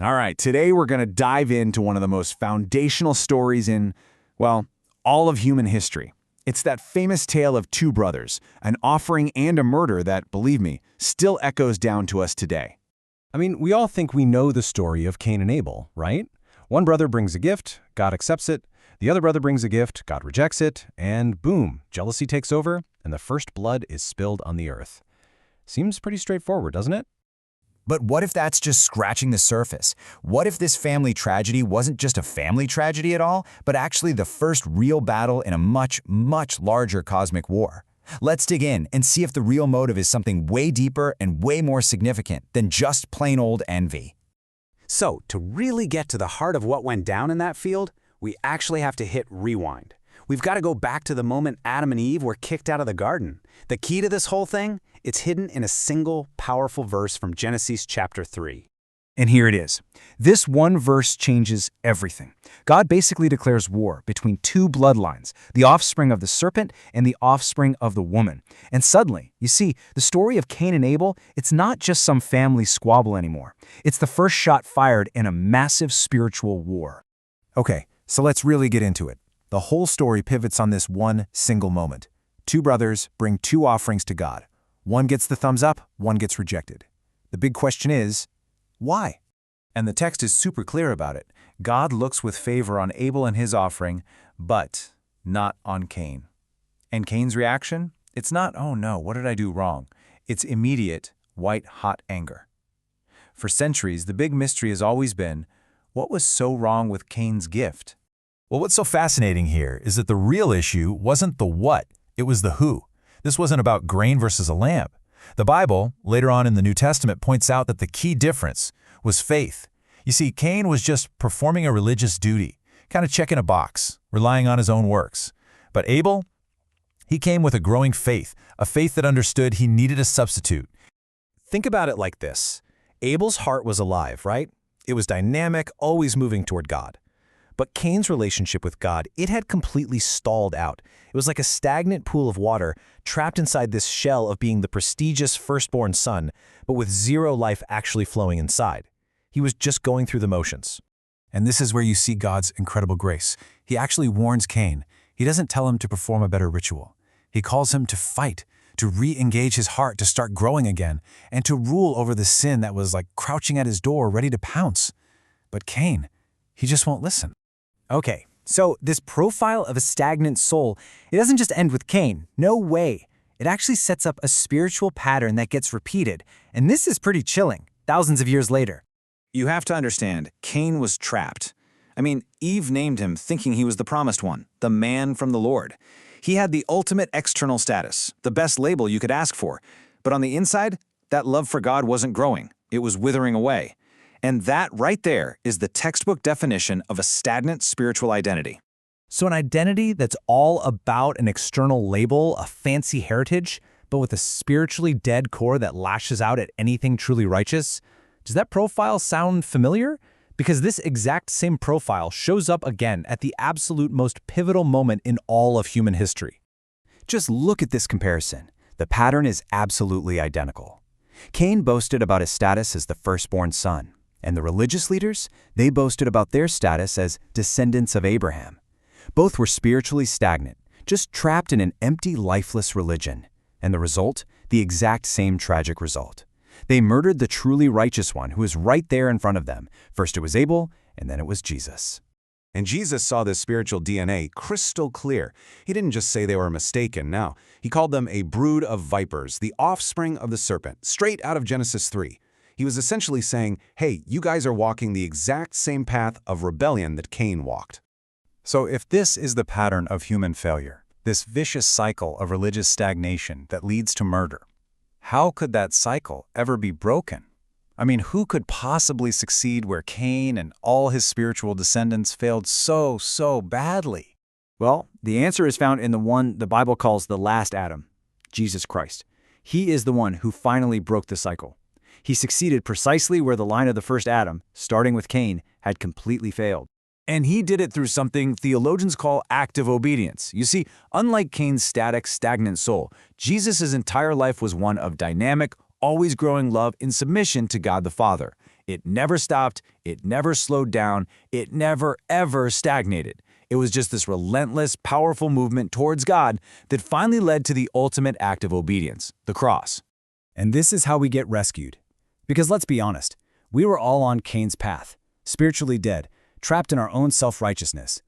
All right, today we're going to dive into one of the most foundational stories in, well, all of human history. It's that famous tale of two brothers, an offering and a murder that, believe me, still echoes down to us today. I mean, we all think we know the story of Cain and Abel, right? One brother brings a gift, God accepts it. The other brother brings a gift, God rejects it, and boom, jealousy takes over, and the first blood is spilled on the earth. Seems pretty straightforward, doesn't it? But what if that's just scratching the surface? What if this family tragedy wasn't just a family tragedy at all, but actually the first real battle in a much, much larger cosmic war? Let's dig in and see if the real motive is something way deeper and way more significant than just plain old envy. So, to really get to the heart of what went down in that field, we actually have to hit rewind. We've got to go back to the moment Adam and Eve were kicked out of the garden. The key to this whole thing? It's hidden in a single, powerful verse from Genesis chapter 3. And here it is. This one verse changes everything. God basically declares war between two bloodlines, the offspring of the serpent and the offspring of the woman. And suddenly, you see, the story of Cain and Abel, it's not just some family squabble anymore. It's the first shot fired in a massive spiritual war. Okay, so let's really get into it. The whole story pivots on this one single moment. Two brothers bring two offerings to God. One gets the thumbs up, one gets rejected. The big question is, why? And the text is super clear about it. God looks with favor on Abel and his offering, but not on Cain. And Cain's reaction? It's not, oh no, what did I do wrong? It's immediate, white-hot anger. For centuries, the big mystery has always been, what was so wrong with Cain's gift? Well, what's so fascinating here is that the real issue wasn't the what, it was the who. This wasn't about grain versus a lamb. The Bible, later on in the New Testament, points out that the key difference was faith. You see, Cain was just performing a religious duty, kind of checking a box, relying on his own works. But Abel, he came with a growing faith, a faith that understood he needed a substitute. Think about it like this. Abel's heart was alive, right? It was dynamic, always moving toward God. But Cain's relationship with God, it had completely stalled out. It was like a stagnant pool of water trapped inside this shell of being the prestigious firstborn son, but with zero life actually flowing inside. He was just going through the motions. And this is where you see God's incredible grace. He actually warns Cain. He doesn't tell him to perform a better ritual. He calls him to fight, to re-engage his heart, to start growing again, and to rule over the sin that was like crouching at his door, ready to pounce. But Cain, he just won't listen. Okay, so this profile of a stagnant soul, it doesn't just end with Cain. No way. It actually sets up a spiritual pattern that gets repeated. And this is pretty chilling, thousands of years later. You have to understand, Cain was trapped. I mean, Eve named him thinking he was the promised one, the man from the Lord. He had the ultimate external status, the best label you could ask for. But on the inside, that love for God wasn't growing. It was withering away. And that right there is the textbook definition of a stagnant spiritual identity. So an identity that's all about an external label, a fancy heritage, but with a spiritually dead core that lashes out at anything truly righteous. Does that profile sound familiar? Because this exact same profile shows up again at the absolute most pivotal moment in all of human history. Just look at this comparison. The pattern is absolutely identical. Cain boasted about his status as the firstborn son. And the religious leaders, they boasted about their status as descendants of Abraham. Both were spiritually stagnant, just trapped in an empty, lifeless religion. And the result? The exact same tragic result. They murdered the truly righteous one who was right there in front of them. First it was Abel, and then it was Jesus. And Jesus saw this spiritual DNA crystal clear. He didn't just say they were mistaken, no. He called them a brood of vipers, the offspring of the serpent, straight out of Genesis 3. He was essentially saying, hey, you guys are walking the exact same path of rebellion that Cain walked. So if this is the pattern of human failure, this vicious cycle of religious stagnation that leads to murder, how could that cycle ever be broken? I mean, who could possibly succeed where Cain and all his spiritual descendants failed so badly? Well, the answer is found in the one the Bible calls the last Adam, Jesus Christ. He is the one who finally broke the cycle. He succeeded precisely where the line of the first Adam, starting with Cain, had completely failed. And he did it through something theologians call active obedience. You see, unlike Cain's static, stagnant soul, Jesus' entire life was one of dynamic, always growing love in submission to God the Father. It never stopped, it never slowed down, it never, ever stagnated. It was just this relentless, powerful movement towards God that finally led to the ultimate act of obedience, the cross. And this is how we get rescued. Because let's be honest, we were all on Cain's path, spiritually dead, trapped in our own self-righteousness.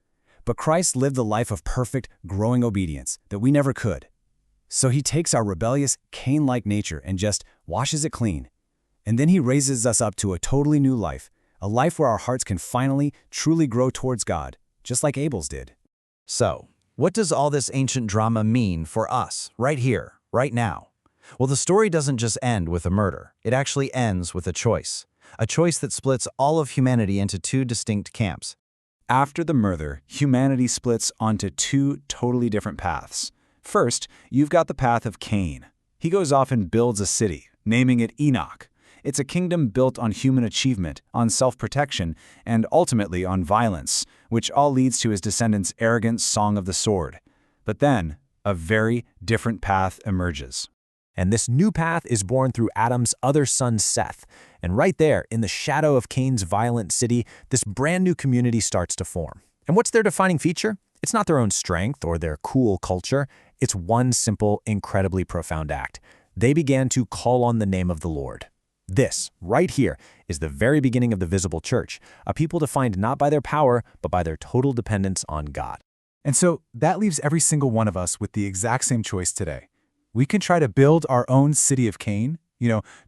But Christ lived the life of perfect, growing obedience that we never could. So he takes our rebellious, Cain-like nature and just washes it clean. And then he raises us up to a totally new life, a life where our hearts can finally, truly grow towards God, just like Abel's did. So, what does all this ancient drama mean for us, right here, right now? Well, the story doesn't just end with a murder. It actually ends with a choice that splits all of humanity into two distinct camps. After the murder, humanity splits onto two totally different paths. First, you've got the path of Cain. He goes off and builds a city, naming it Enoch. It's a kingdom built on human achievement, on self-protection, and ultimately on violence, which all leads to his descendants' arrogant song of the sword. But then, a very different path emerges. And this new path is born through Adam's other son, Seth. And right there, in the shadow of Cain's violent city, this brand new community starts to form. And what's their defining feature? It's not their own strength or their cool culture. It's one simple, incredibly profound act. They began to call on the name of the Lord. This, right here, is the very beginning of the visible church, a people defined not by their power, but by their total dependence on God. And so that leaves every single one of us with the exact same choice today. We can try to build our own city of Cain,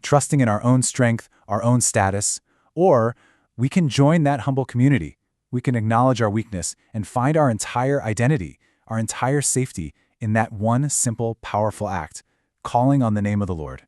trusting in our own strength, our own status, or we can join that humble community. We can acknowledge our weakness and find our entire identity, our entire safety in that one simple, powerful act, calling on the name of the Lord.